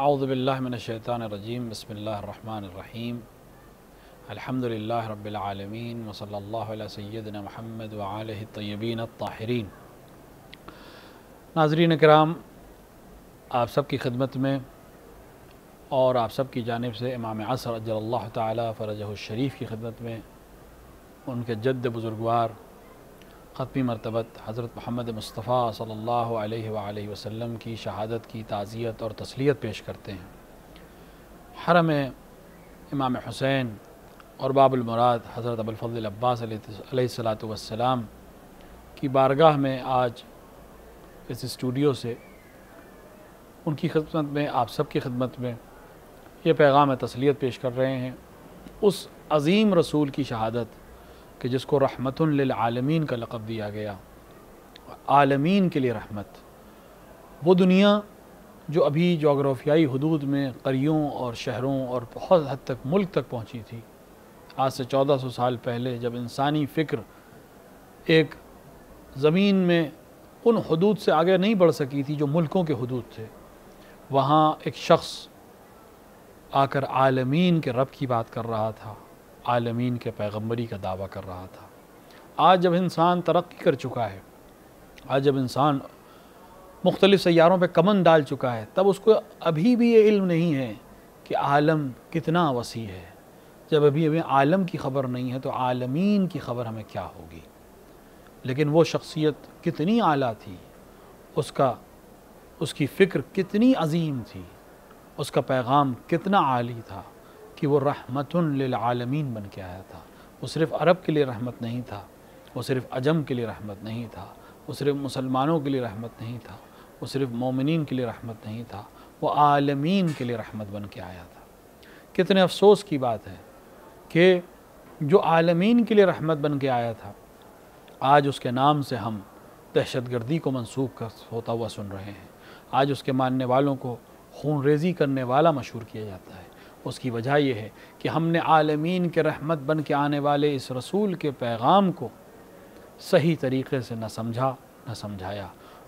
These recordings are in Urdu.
اعوذ باللہ من الشیطان الرجیم بسم اللہ الرحمن الرحیم الحمدللہ رب العالمین وصلی اللہ علی سیدنا محمد وآلہ الطیبین الطاہرین۔ ناظرین کرام، آپ سب کی خدمت میں اور آپ سب کی جانب سے امام عصر عجل اللہ تعالی فرجہ الشریف کی خدمت میں ان کے جد بزرگوار ختمی مرتبت حضرت محمد مصطفیٰ صلی اللہ علیہ وآلہ وسلم کی شہادت کی تعزیت اور تسلیت پیش کرتے ہیں۔ حرم امام حسین اور باب المراد حضرت ابوالفضل عباس علیہ السلام کی بارگاہ میں آج اس اسٹوڈیو سے ان کی خدمت میں، آپ سب کی خدمت میں یہ پیغام تسلیت پیش کر رہے ہیں اس عظیم رسول کی شہادت کہ جس کو رحمت للعالمین کا لقب دیا گیا، عالمین کے لیے رحمت۔ وہ دنیا جو ابھی جغرافیائی حدود میں قریوں اور شہروں اور بہت حد تک ملک تک پہنچی تھی، آج سے 1400 سال پہلے جب انسانی فکر ایک زمین میں ان حدود سے آگے نہیں بڑھ سکی تھی جو ملکوں کے حدود تھے، وہاں ایک شخص آ کر عالمین کے رب کی بات کر رہا تھا، عالمین کے پیغمبری کا دعویٰ کر رہا تھا۔ آج جب انسان ترقی کر چکا ہے، آج جب انسان مختلف سیاروں پہ کمن ڈال چکا ہے، تب اس کو ابھی بھی یہ علم نہیں ہے کہ عالم کتنا وسیع ہے۔ جب ابھی ہمیں عالم کی خبر نہیں ہے تو عالمین کی خبر ہمیں کیا ہوگی؟ لیکن وہ شخصیت کتنی اعلیٰ تھی، اس کی فکر کتنی عظیم تھی، اس کا پیغام کتنا عالی تھا کہ وہ رحمت للعالمین بن کے آیا تھا۔ وہ صرف عرب کے لیے رحمت نہیں تھا، وہ صرف عجم کے لیے رحمت نہیں تھا، وہ صرف مسلمانوں کے لیے رحمت نہیں تھا، وہ صرف مومنین کے لیے رحمت نہیں تھا، وہ عالمین کے لیے رحمت بن کے آیا تھا۔ کتنے افسوس کی بات ہے کہ جو عالمین کے لیے رحمت بن کے آیا تھا، آج اس کے نام سے ہم دہشت گردی کو منسوب ہوتا ہوا سن رہے ہیں۔ آج اس کے ماننے والوں کو خون ریزی کرنے والا مشہور کیا جاتا ہے۔ اس کی وجہ یہ ہے کہ ہم نے عالمین کے رحمت بن کے آنے والے اس رسول کے پیغام کو صحیح طریقے سے نہ سمجھا نہ سمجھایا،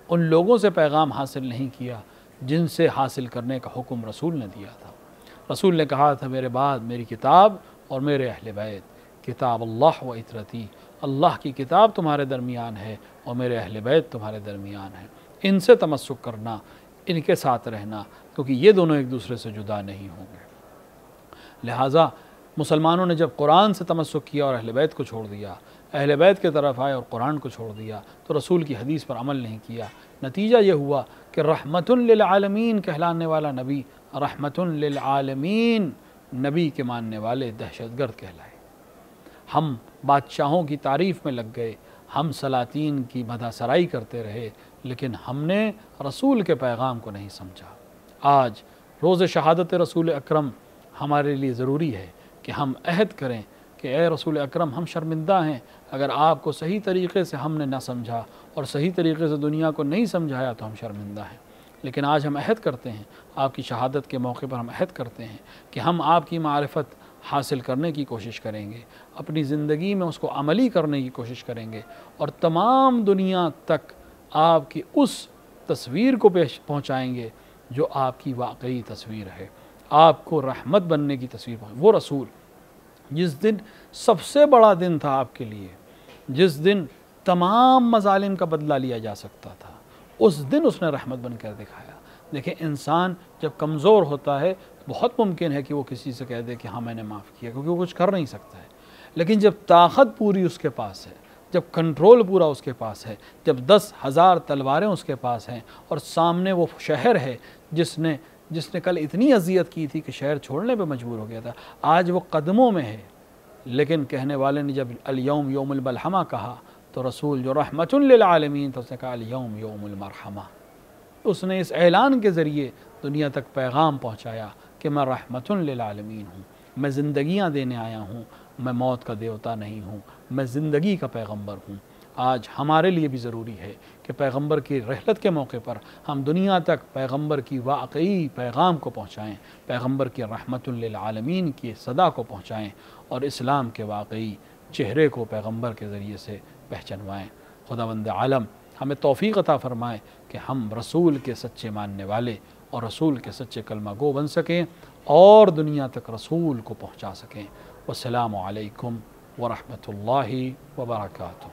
ان لوگوں سے پیغام حاصل نہیں کیا جن سے حاصل کرنے کا حکم رسول نے دیا تھا۔ رسول نے کہا تھا میرے بعد میری کتاب اور میرے اہل بیت، کتاب اللہ و اطرتی، اللہ کی کتاب تمہارے درمیان ہے اور میرے اہل بیت تمہارے درمیان ہے، ان سے تمسک کرنا، ان کے ساتھ رہنا، کیونکہ یہ دونوں ایک دوسرے سے جدا نہیں ہوں گے۔ لہٰذا مسلمانوں نے جب قرآن سے تمسک کیا اور اہل بیت کو چھوڑ دیا، اہل بیت کے طرف آئے اور قرآن کو چھوڑ دیا، تو رسول کی حدیث پر عمل نہیں کیا۔ نتیجہ یہ ہوا کہ رحمت للعالمین کہلانے والا نبی، رحمت للعالمین نبی کے ماننے والے دہشت گرد کہلائے۔ ہم بادشاہوں کی تعریف میں لگ گئے، ہم سلاطین کی مدح سرائی کرتے رہے، لیکن ہم نے رسول کے پیغام کو نہیں سمجھا۔ آج روز شہادت رسول اکرم ہمارے لیے ضروری ہے کہ ہم عہد کریں کہ اے رسول اکرم، ہم شرمندہ ہیں اگر آپ کو صحیح طریقے سے ہم نے نہ سمجھا اور صحیح طریقے سے دنیا کو نہیں سمجھایا تو ہم شرمندہ ہیں۔ لیکن آج ہم عہد کرتے ہیں، آپ کی شہادت کے موقع پر ہم عہد کرتے ہیں کہ ہم آپ کی معرفت حاصل کرنے کی کوشش کریں گے، اپنی زندگی میں اس کو عملی کرنے کی کوشش کریں گے، اور تمام دنیا تک آپ کی اس تصویر کو پہنچائیں گے جو آپ کی واقعی تصویر ہے، آپ کو رحمت بننے کی تصویر۔ وہ رسول جس دن سب سے بڑا دن تھا آپ کے لیے، جس دن تمام مظالم کا بدلہ لیا جا سکتا تھا، اس دن اس نے رحمت بن کر دکھایا۔ دیکھیں، انسان جب کمزور ہوتا ہے بہت ممکن ہے کہ وہ کسی سے کہہ دے کہ ہاں میں نے معاف کیا، کیونکہ وہ کچھ کر نہیں سکتا ہے۔ لیکن جب طاقت پوری اس کے پاس ہے، جب کنٹرول پورا اس کے پاس ہے، جب 10,000 تلواریں اس کے پاس ہیں اور سامنے وہ شہر ہے جس نے کل اتنی اذیت کی تھی کہ شہر چھوڑنے پہ مجبور ہو گیا تھا، آج وہ قدموں میں ہے۔ لیکن کہنے والے نے جب الیوم یوم الملحمہ کہا تو رسول جو رحمت للعالمین تو اس نے کہا الیوم یوم المرحمہ۔ اس نے اس اعلان کے ذریعے دنیا تک پیغام پہنچایا کہ میں رحمت للعالمین ہوں، میں زندگیاں دینے آیا ہوں، میں موت کا دیوتا نہیں ہوں، میں زندگی کا پیغمبر ہوں۔ آج ہمارے لیے بھی ضروری ہے کہ پیغمبر کی رحلت کے موقع پر ہم دنیا تک پیغمبر کی واقعی پیغام کو پہنچائیں، پیغمبر کی رحمت للعالمین کی صدا کو پہنچائیں اور اسلام کے واقعی چہرے کو پیغمبر کے ذریعے سے پہچنوائیں۔ خداوند عالم ہمیں توفیق عطا فرمائے کہ ہم رسول کے سچے ماننے والے اور رسول کے سچے کلمہ گو بن سکیں اور دنیا تک رسول کو پہنچا سکیں۔ والسلام علیکم ورحمۃ اللہ وبرکاتہ۔